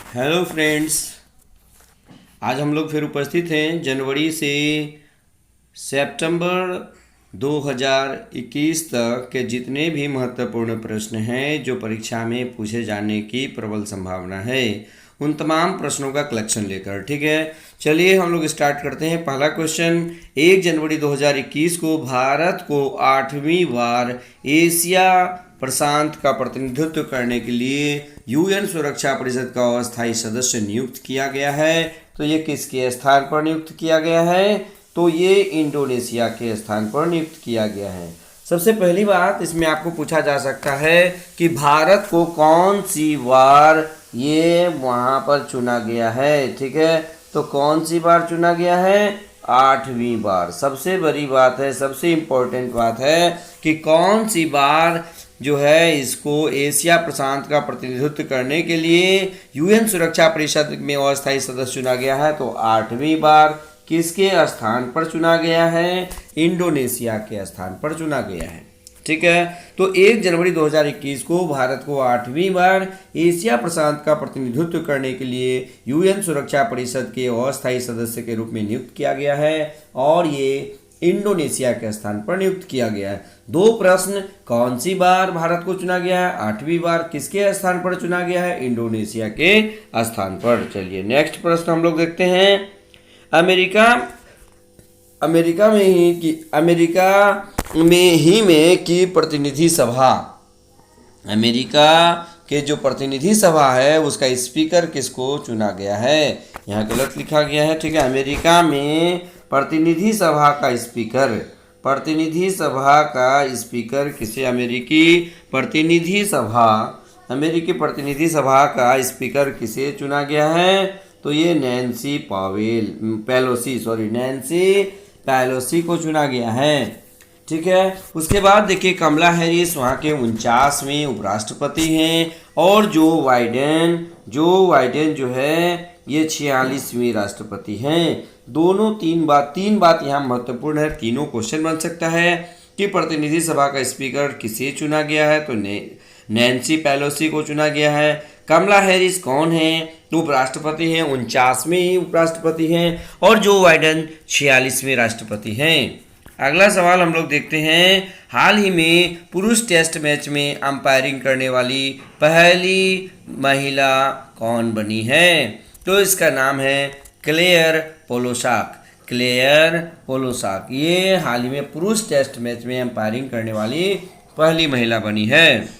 Hello friends. आज हम लोग फिर उपस्थित हैं जनवरी से सितंबर 2021 तक के जितने भी महत्वपूर्ण प्रश्न हैं जो परीक्षा में पूछे जाने की प्रबल संभावना है उन तमाम प्रश्नों का कलेक्शन लेकर। ठीक है, चलिए हम लोग स्टार्ट करते हैं। पहला क्वेश्चन, 1 जनवरी 2021 को भारत को 8वीं बार एशिया प्रशांत का प्रतिनिधित्व करने के लिए यूएन सुरक्षा परिषद का अस्थायी सदस्य नियुक्त किया गया है। तो ये किसके स्थान पर नियुक्त किया गया है? तो ये इंडोनेशिया के स्थान पर नियुक्त किया गया है। सबसे पहली बात इसमें आपको पूछा जा सकता है कि भारत को कौन सी बार ये वहाँ पर चुना गया है। ठीक है, तो कौन सी बार चुना गया है? 8वीं बार। सबसे बड़ी बात है, सबसे इम्पोर्टेंट बात है कि कौन सी बार जो है इसको एशिया प्रशांत का प्रतिनिधित्व करने के लिए यूएन सुरक्षा परिषद में अस्थायी सदस्य चुना गया है। तो 8वीं बार किसके स्थान पर चुना गया है? इंडोनेशिया के स्थान पर चुना गया है। ठीक है, तो 1 जनवरी 2021 को भारत को 8वीं बार एशिया प्रशांत का प्रतिनिधित्व करने के लिए यूएन सुरक्षा परिषद के अस्थायी सदस्य के रूप में नियुक्त किया गया है और ये इंडोनेशिया के स्थान पर नियुक्त किया गया है। दो प्रश्न, कौन सी बार भारत को चुना गया है? 8वीं बार। किसके स्थान पर चुना गया है? इंडोनेशिया के स्थान पर। चलिए नेक्स्ट प्रश्न हम लोग देखते हैं। अमेरिका में की प्रतिनिधि सभा, अमेरिका के जो प्रतिनिधि सभा है उसका स्पीकर किसको चुना गया है? यहाँ गलत लिखा गया है। ठीक है, अमेरिका में प्रतिनिधि सभा का स्पीकर, प्रतिनिधि सभा का स्पीकर किसे? अमेरिकी प्रतिनिधि सभा का स्पीकर किसे चुना गया है? तो ये नैन्सी पेलोसी को चुना गया है। ठीक है, उसके बाद देखिए कमला हैरिस वहाँ के 49वें उपराष्ट्रपति हैं और जो बाइडेन जो है ये 46वीं राष्ट्रपति हैं। दोनों तीन बात यहाँ महत्वपूर्ण है, तीनों क्वेश्चन बन सकता है कि प्रतिनिधि सभा का स्पीकर किसे चुना गया है? तो नैन्सी पेलोसी को चुना गया है। कमला हैरिस कौन है? उपराष्ट्रपति हैं, 49वें उपराष्ट्रपति हैं और जो बाइडेन 46वें राष्ट्रपति हैं। अगला सवाल हम लोग देखते हैं। हाल ही में पुरुष टेस्ट मैच में अंपायरिंग करने वाली पहली महिला कौन बनी है? तो इसका नाम है क्लेयर पोलोसाक। ये हाल ही में पुरुष टेस्ट मैच में अंपायरिंग करने वाली पहली महिला बनी है।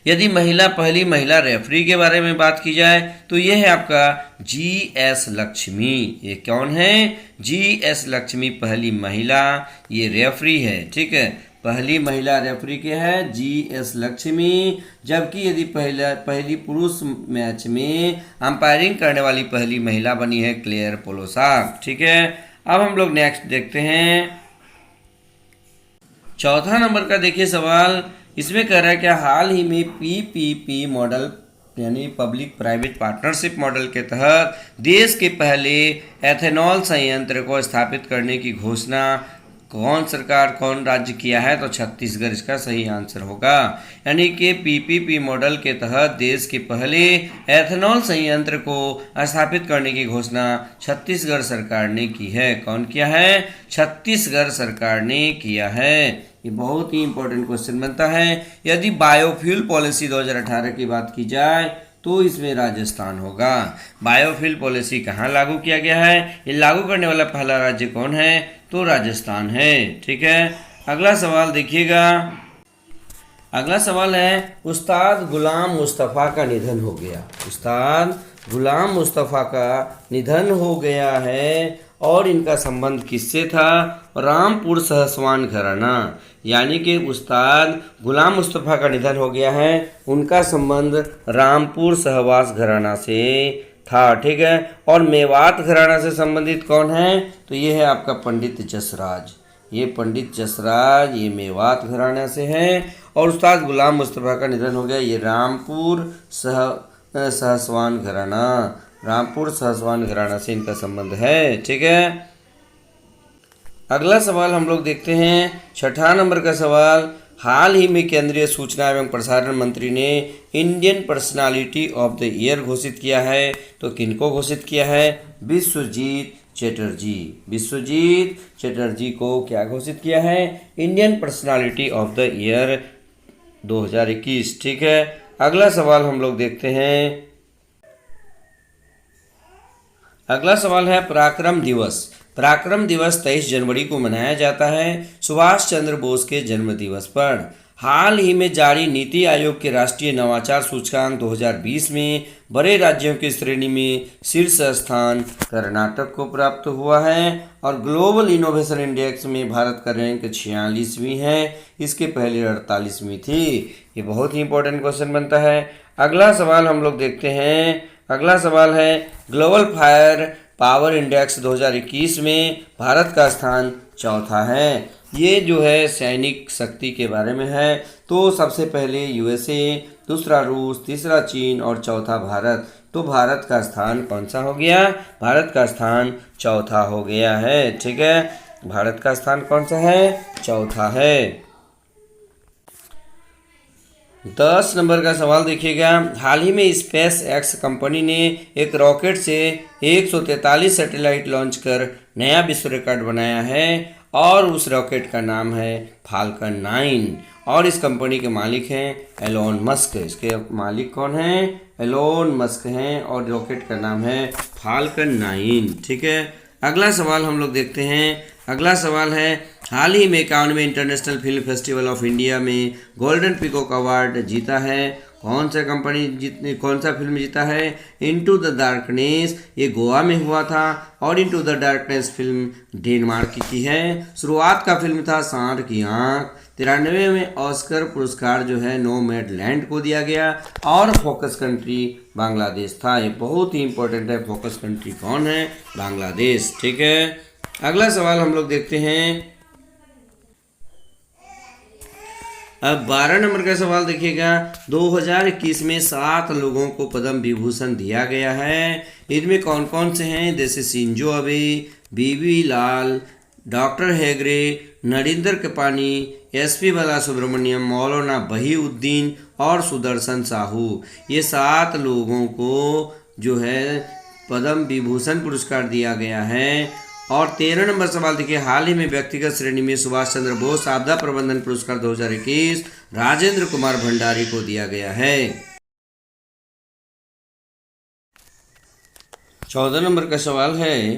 यदि पहली महिला रेफरी के बारे में बात की जाए तो ये है आपका GS लक्ष्मी। ये कौन है? GS लक्ष्मी पहली महिला ये रेफरी है। ठीक है, पहली महिला रेफरी के है GS लक्ष्मी। जबकि यदि पहली पुरुष मैच में अंपायरिंग करने वाली पहली महिला बनी है क्लेयर पोलोसाक। ठीक है, अब हम लोग नेक्स्ट देखते हैं। चौथा नंबर का देखिए सवाल, इसमें कह रहा है कि हाल ही में PPP मॉडल यानी पब्लिक प्राइवेट पार्टनरशिप मॉडल के तहत देश के पहले एथेनॉल संयंत्र को स्थापित करने की घोषणा कौन राज्य किया है? तो छत्तीसगढ़ इसका सही आंसर होगा। यानी कि PPP मॉडल के तहत देश के पहले एथेनॉल संयंत्र को स्थापित करने की घोषणा छत्तीसगढ़ सरकार ने की है। कौन किया है? छत्तीसगढ़ सरकार ने किया है। ये बहुत ही इंपॉर्टेंट क्वेश्चन बनता है। यदि बायोफ्यूल पॉलिसी 2018 की बात की जाए तो इसमें राजस्थान होगा। बायोफ्यूल पॉलिसी कहाँ लागू किया गया है? ये लागू करने वाला पहला राज्य कौन है? तो राजस्थान है। ठीक है, अगला सवाल देखिएगा। अगला सवाल है, उस्ताद गुलाम मुस्तफ़ा का निधन हो गया। उस्ताद गुलाम मुस्तफ़ा का निधन हो गया है और इनका संबंध किससे था? रामपुर सहसवान घराना। यानी कि उस्ताद गुलाम मुस्तफ़ा का निधन हो गया है, उनका संबंध रामपुर सहवास घराना से था। ठीक है, और मेवात घराना से संबंधित कौन है? तो ये है आपका पंडित जसराज। ये पंडित जसराज ये मेवात घराना से हैं और उस्ताद गुलाम मुस्तफ़ा का निधन हो गया, ये रामपुर सहसवान घराना से इनका संबंध है। ठीक है, अगला सवाल हम लोग देखते हैं। छठा नंबर का सवाल, हाल ही में केंद्रीय सूचना एवं प्रसारण मंत्री ने Indian personality of the year घोषित किया है। तो किनको घोषित किया है? विश्वजीत चटर्जी। विश्वजीत चटर्जी को क्या घोषित किया है? Indian personality of the year 2021। ठीक है, अगला सवाल हम लोग देखते हैं। अगला सवाल है पराक्रम दिवस। पराक्रम दिवस 23 जनवरी को मनाया जाता है सुभाष चंद्र बोस के जन्म दिवस पर। हाल ही में जारी नीति आयोग के राष्ट्रीय नवाचार सूचकांक 2020 में बड़े राज्यों की श्रेणी में शीर्ष स्थान कर्नाटक को प्राप्त हुआ है और ग्लोबल इनोवेशन इंडेक्स में भारत का रैंक 46वीं है। इसके पहले 48वीं थी। ये बहुत ही इंपॉर्टेंट क्वेश्चन बनता है। अगला सवाल हम लोग देखते हैं। अगला सवाल है ग्लोबल फायर पावर इंडेक्स 2021 में भारत का स्थान चौथा है। ये जो है सैनिक शक्ति के बारे में है। तो सबसे पहले यूएसए, दूसरा रूस, तीसरा चीन और चौथा भारत। तो भारत का स्थान कौन सा हो गया? भारत का स्थान चौथा हो गया है। ठीक है, भारत का स्थान कौन सा है? चौथा है। 10 नंबर का सवाल देखिएगा। हाल ही में स्पेस एक्स कंपनी ने एक रॉकेट से 143 सैटेलाइट लॉन्च कर नया विश्व रिकॉर्ड बनाया है और उस रॉकेट का नाम है फाल्कन 9 और इस कंपनी के मालिक हैं एलोन मस्क। इसके मालिक कौन हैं? एलोन मस्क हैं और रॉकेट का नाम है फाल्कन 9। ठीक है, अगला सवाल हम लोग देखते हैं। अगला सवाल है हाल ही में 51वें international film festival of India में गोल्डन पीकॉक अवार्ड जीता है। कौन सा फिल्म जीता है? Into the darkness. ये गोवा में हुआ था और into the darkness film Denmark की है। शुरुआत का फिल्म था सांड की आंख। 93 में ऑस्कर पुरस्कार जो है नोमैडलैंड को दिया गया और फोकस कंट्री बांग्लादेश था। ये बहुत ही इंपॉर्टेंट है। फोकस कंट्री कौन है? बांग्लादेश। ठीक है, अगला सवाल हम लोग देखते हैं। अब 12 नंबर का सवाल देखिएगा। 2021 में 7 लोगों को पद्म विभूषण दिया गया है। इनमें कौन कौन से हैं? जैसे शिंजो अबे, बीबी लाल, डॉक्टर हेगड़े, नरेंद्र कृपानी, एसपी बालासुब्रमण्यम, मौलाना बहीउद्दीन और सुदर्शन साहू। ये 7 लोगों को जो है पद्म विभूषण पुरस्कार दिया गया है। और 13 नंबर सवाल देखिए। हाल ही में व्यक्तिगत श्रेणी में सुभाष चंद्र बोस आपदा प्रबंधन पुरस्कार 2021 राजेंद्र कुमार भंडारी को दिया गया है। 14 नंबर का सवाल है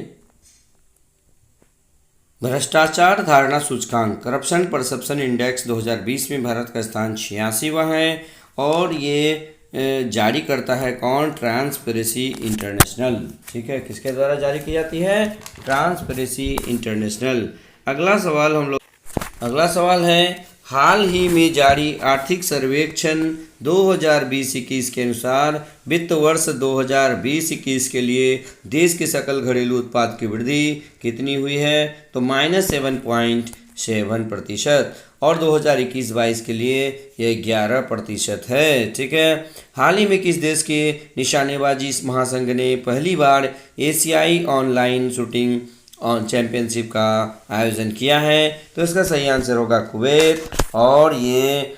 भ्रष्टाचार धारणा सूचकांक करप्शन परसेप्शन इंडेक्स 2020 में भारत का स्थान 86वां है और ये जारी करता है कौन? Transparency international. ठीक है, किसके द्वारा जारी की जाती है? Transparency international. अगला सवाल है हाल ही में जारी आर्थिक सर्वेक्षण 2020-21 के अनुसार वित्त वर्ष 2020-21 के लिए देश के सकल घरेलू उत्पाद की वृद्धि कितनी हुई है? तो -7.7% और 2021-22 के लिए ये 11% है। ठीक है, हाल ही में किस देश के निशानेबाजी महासंघ ने पहली बार एशियाई ऑनलाइन शूटिंग चैंपियनशिप का आयोजन किया है? तो इसका सही आंसर होगा कुवैत और ये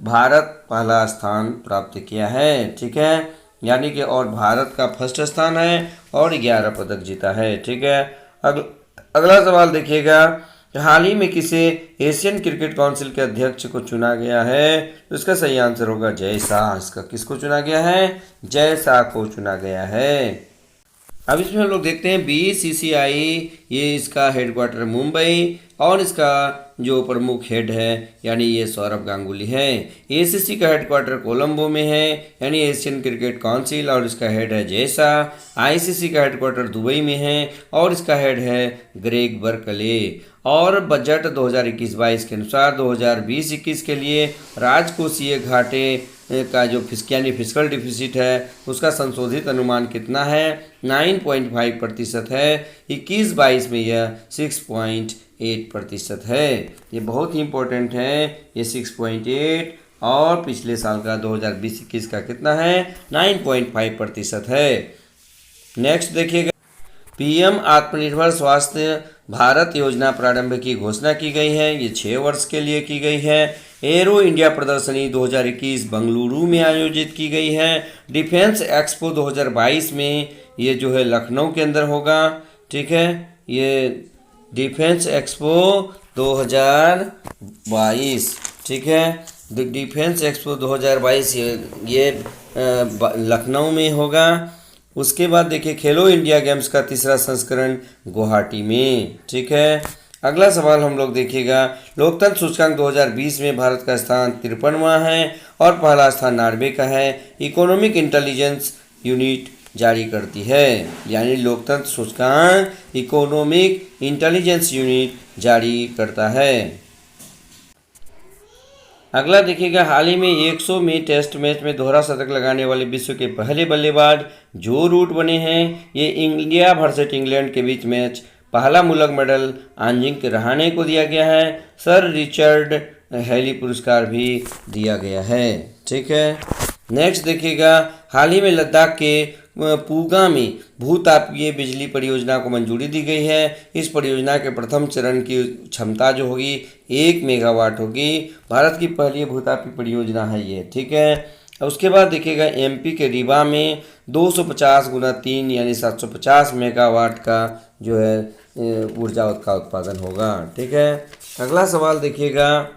भारत पहला स्थान प्राप्त किया है। ठीक है, यानी कि और भारत का फर्स्ट स्थान है और 11 पदक जीता है। ठीक है, अगला सवाल देखिएगा। हाल ही में किसे एशियन क्रिकेट काउंसिल के अध्यक्ष को चुना गया है? तो इसका सही आंसर होगा जय शाह। इसका किसको चुना गया है? जय शाह को चुना गया है। अब इसमें हम लोग देखते हैं बीसीसीआई। ये इसका हेडक्वार्टर मुंबई और इसका जो प्रमुख हेड है यानी ये सौरभ गांगुली है। एसीसी का हेडक्वार्टर कोलंबो में है यानी एशियन क्रिकेट काउंसिल और इसका हेड है जय शाह। आईसीसी का हेडक्वार्टर दुबई में है और इसका हेड है ग्रेग बर्कले। और बजट 2021-22 के अनुसार 2020-21 के लिए राजकोषीय घाटे का जो फिस्कल डिफिसिट है उसका संशोधित अनुमान कितना है? 9.5% है। 21-22 में यह 6.8% है। ये बहुत ही इंपॉर्टेंट है। ये 6.8 और पिछले साल का 2020-21 का कितना है? 9.5% है। नेक्स्ट देखिएगा। पीएम आत्मनिर्भर स्वास्थ्य भारत योजना प्रारंभ की घोषणा की गई है। ये 6 वर्ष के लिए की गई है। एरो इंडिया प्रदर्शनी 2021 बंगलुरु में आयोजित की गई है। डिफेंस एक्सपो 2022 में ये जो है लखनऊ के अंदर होगा। ठीक है, ये डिफेंस एक्सपो 2022, ठीक है, डिफेंस एक्सपो 2022 ये लखनऊ में होगा। उसके बाद देखिए खेलो इंडिया गेम्स का तीसरा संस्करण गुवाहाटी में। ठीक है, अगला सवाल हम लोग देखिएगा, लोकतंत्र सूचकांक 2020 में भारत का स्थान 53वां है और पहला स्थान नॉर्वे का है। इकोनॉमिक इंटेलिजेंस यूनिट जारी करती है, यानी लोकतंत्र सूचकांक इकोनॉमिक इंटेलिजेंस यूनिट जारी करता है। अगला देखिएगा, हाल ही में 100 में टेस्ट मैच में दोहरा शतक लगाने वाले विश्व के पहले बल्लेबाज जो रूट बने हैं। ये इंडिया वर्सेस इंग्लैंड के बीच मैच पहला मुल्क मेडल अजिंक्य रहाणे को दिया गया है। सर रिचर्ड हैली पुरस्कार भी दिया गया है। ठीक है, नेक्स्ट देखिएगा, हाल ही में लद्दाख के पूगा में भूतापीय बिजली परियोजना को मंजूरी दी गई है। इस परियोजना के प्रथम चरण की क्षमता जो होगी 1 मेगावाट होगी। भारत की पहली भूतापीय परियोजना है ये। ठीक है, उसके बाद देखिएगा, एमपी के रीवा में 250 गुना 3 यानी 750 मेगावाट का जो है ऊर्जा का उत्पादन होगा। ठीक है, अगला सवाल देखिएगा,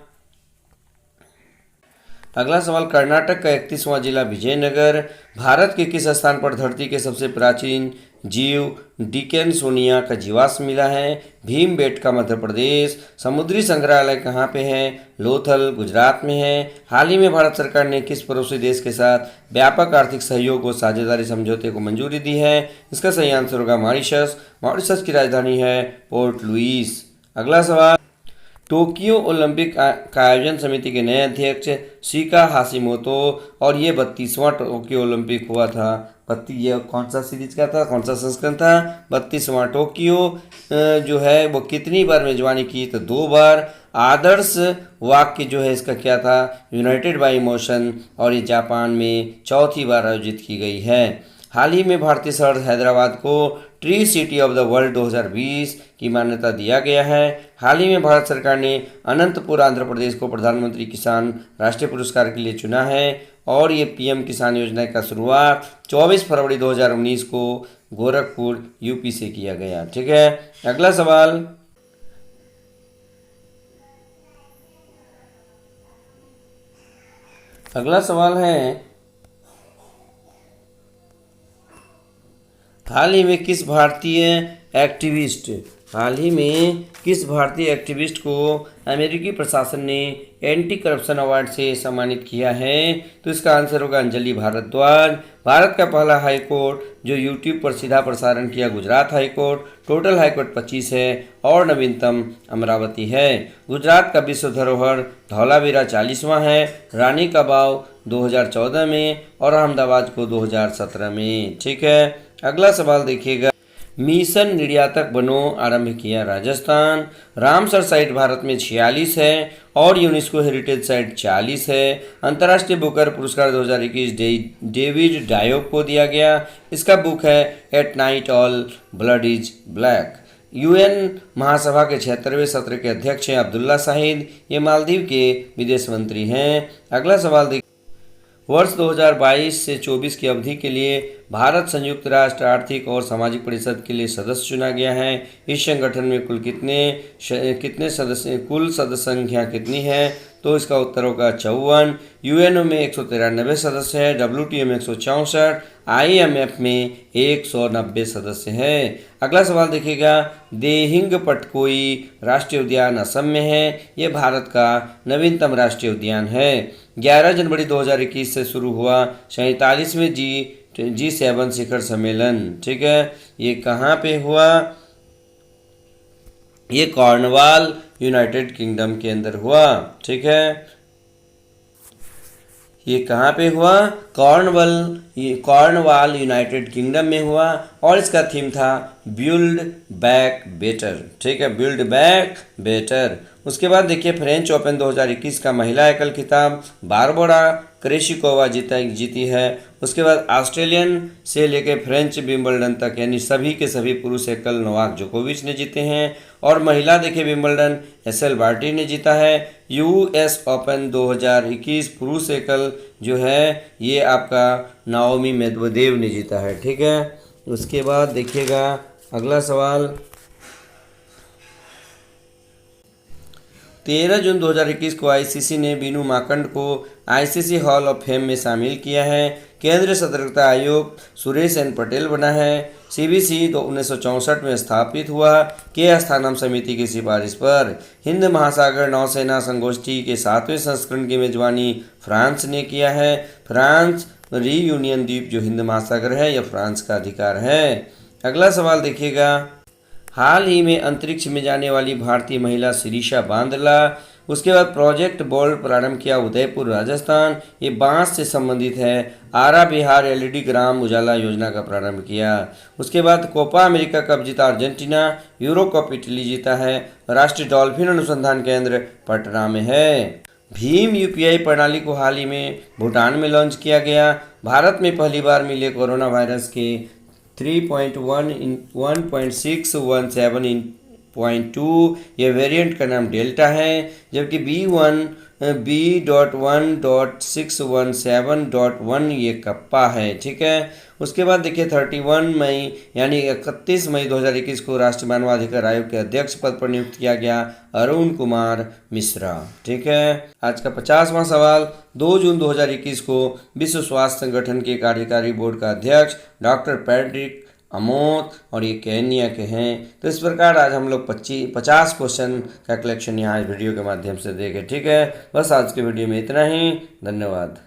अगला सवाल, कर्नाटक का 31वां जिला विजयनगर भारत के किस स्थान पर धरती के सबसे प्राचीन जीव डिकेन्सोनिया का जीवाश्म मिला है। भीमबेटका मध्य प्रदेश। समुद्री संग्रहालय कहाँ पे है। लोथल गुजरात में है। हाल ही में भारत सरकार ने किस पड़ोसी देश के साथ व्यापक आर्थिक सहयोग और साझेदारी समझौते को मंजूरी दी है। इसका सही आंसर होगा मॉरिशस। मॉरिशस की राजधानी है पोर्ट लुइस। अगला सवाल, टोक्यो ओलंपिक का आयोजन समिति के नए अध्यक्ष शिका हाशिमोतो और ये 32वां टोक्यो ओलंपिक हुआ था। ये कौन सा सीरीज का था, कौन सा संस्करण था, 32वां। टोक्यो जो है वो कितनी बार मेजबानी की, तो 2 बार। आदर्श वाक्य जो है इसका क्या था, यूनाइटेड बाय इमोशन, और ये जापान में चौथी बार आयोजित की गई है। हाल ही में भारतीय शहर हैदराबाद को tree city of the world 2020 की मान्यता दिया गया है। हाल ही में भारत सरकार ने अनंतपुर आंध्र प्रदेश को प्रधानमंत्री किसान राष्ट्रीय पुरस्कार के लिए चुना है और ये पीएम किसान योजना का शुरुआत 24 फरवरी 2019 को गोरखपुर यूपी से किया गया। ठीक है, अगला सवाल, अगला सवाल है, हाल ही में किस भारतीय एक्टिविस्ट को अमेरिकी प्रशासन ने एंटी करप्शन अवार्ड से सम्मानित किया है। तो इसका आंसर होगा अंजलि भारद्वाज। भारत का पहला हाई कोर्ट जो यूट्यूब पर सीधा प्रसारण किया Gujarat high court. Total high court 25 है और नवीनतम अमरावती है। गुजरात का विश्व धरोहर धौलावीरा 40वां है। रानी का बाव 2014 में और अहमदाबाद को 2017 में। ठीक है, अगला सवाल देखिएगा, मिशन निर्यातक बनो आरंभ किया राजस्थान। रामसर साइट भारत में 46 है और यूनेस्को हेरिटेज साइट 40 है। अंतर्राष्ट्रीय बुकर पुरस्कार 2021 डेविड डायोक को दिया गया। इसका बुक है at night all blood is black. UN महासभा के 76वें सत्र के अध्यक्ष हैं अब्दुल्ला शाहिद। ये मालदीव के विदेश मंत्री हैं। अगला सवाल देखिए, वर्ष 2022 से 24 की अवधि के लिए भारत संयुक्त राष्ट्र आर्थिक और सामाजिक परिषद के लिए सदस्य चुना गया है। इस संगठन में कुल कितने सदस्य, कुल सदस्य संख्या कितनी है, तो इसका उत्तर होगा 54। यूएनओ में 193 सदस्य है, डब्ल्यूटीओ में 164, आईएमएफ में 190 सदस्य हैं। अगला सवाल देखिएगा, देहिंग पटकोई राष्ट्रीय उद्यान असम में है। ये भारत का नवीनतम राष्ट्रीय उद्यान है। 11 जनवरी 2021 से शुरू हुआ 47वें G7 शिखर सम्मेलन। ठीक है, ये कहाँ पे हुआ, ये कॉर्नवाल यूनाइटेड किंगडम के अंदर हुआ। ठीक है, ये कहाँ पे हुआ, कॉर्नवाल यूनाइटेड किंगडम में हुआ और इसका थीम था बिल्ड बैक बेटर। ठीक है, बिल्ड बैक बेटर। उसके बाद देखिए, फ्रेंच ओपन 2021 का महिला एकल खिताब बारबोरा क्रेशिकोवा जीती है। उसके बाद ऑस्ट्रेलियन से लेकर फ्रेंच विंबलडन तक यानी सभी के सभी पुरुष एकल नोवाक जोकोविच ने जीते हैं। और महिला देखिए विंबलडन एसएल बार्टी ने जीता है। यूएस ओपन 2021 पुरुष एकल जो है ये आपका नाओमी मेदवेदेव ने जीता है। ठीक है, उसके बाद देखिएगा अगला सवाल 13 जून 2021 को आईसीसी ने बीनू माकंड को आईसीसी हॉल ऑफ फेम में शामिल किया है। केंद्रीय सतर्कता आयोग सुरेश एन पटेल बना है। सीबीसी तो 1964 में स्थापित हुआ। के स्थानम समिति की सिफारिश पर हिंद महासागर नौसेना संगोष्ठी के 7वें संस्करण की मेजबानी फ्रांस ने किया है। फ्रांस रीयूनियन द्वीप जो हिंद महासागर है यह फ्रांस का अधिकार है। अगला सवाल देखिएगा, हाल ही में अंतरिक्ष में जाने वाली भारतीय महिला शिरीषा बांदला। उसके बाद प्रोजेक्ट बोल्ट प्रारंभ किया उदयपुर राजस्थान, ये बांस से संबंधित है। आरा बिहार एलईडी ग्राम उजाला योजना का प्रारंभ किया। उसके बाद कोपा अमेरिका कप जीता अर्जेंटीना, यूरो कप इटली जीता है। राष्ट्रीय डॉल्फिन अनुसंधान केंद्र पटना में है। भीम यूपीआई प्रणाली को हाल ही में भूटान में लॉन्च किया गया। भारत में पहली बार मिले कोरोना वायरस के 3.1.617.2 यह वेरिएंट का नाम डेल्टा है, जबकि B.1.617.1 ये कप्पा है। ठीक है, उसके बाद देखिए 31 मई यानी 31 मई 2021 को राष्ट्रीय मानवाधिकार आयोग के अध्यक्ष पद पर नियुक्त किया गया अरुण कुमार मिश्रा। ठीक है, आज का 50वां सवाल 2 जून 2021 को विश्व स्वास्थ्य संगठन के कार्यकारी बोर्ड का अध्यक्ष डॉक्टर पैट्रिक अमोत और ये केन्या के हैं। तो इस प्रकार आज हम लोग 50 क्वेश्चन का कलेक्शन यहाँ इस वीडियो के माध्यम से देखे। ठीक है, बस आज के वीडियो में इतना ही। धन्यवाद।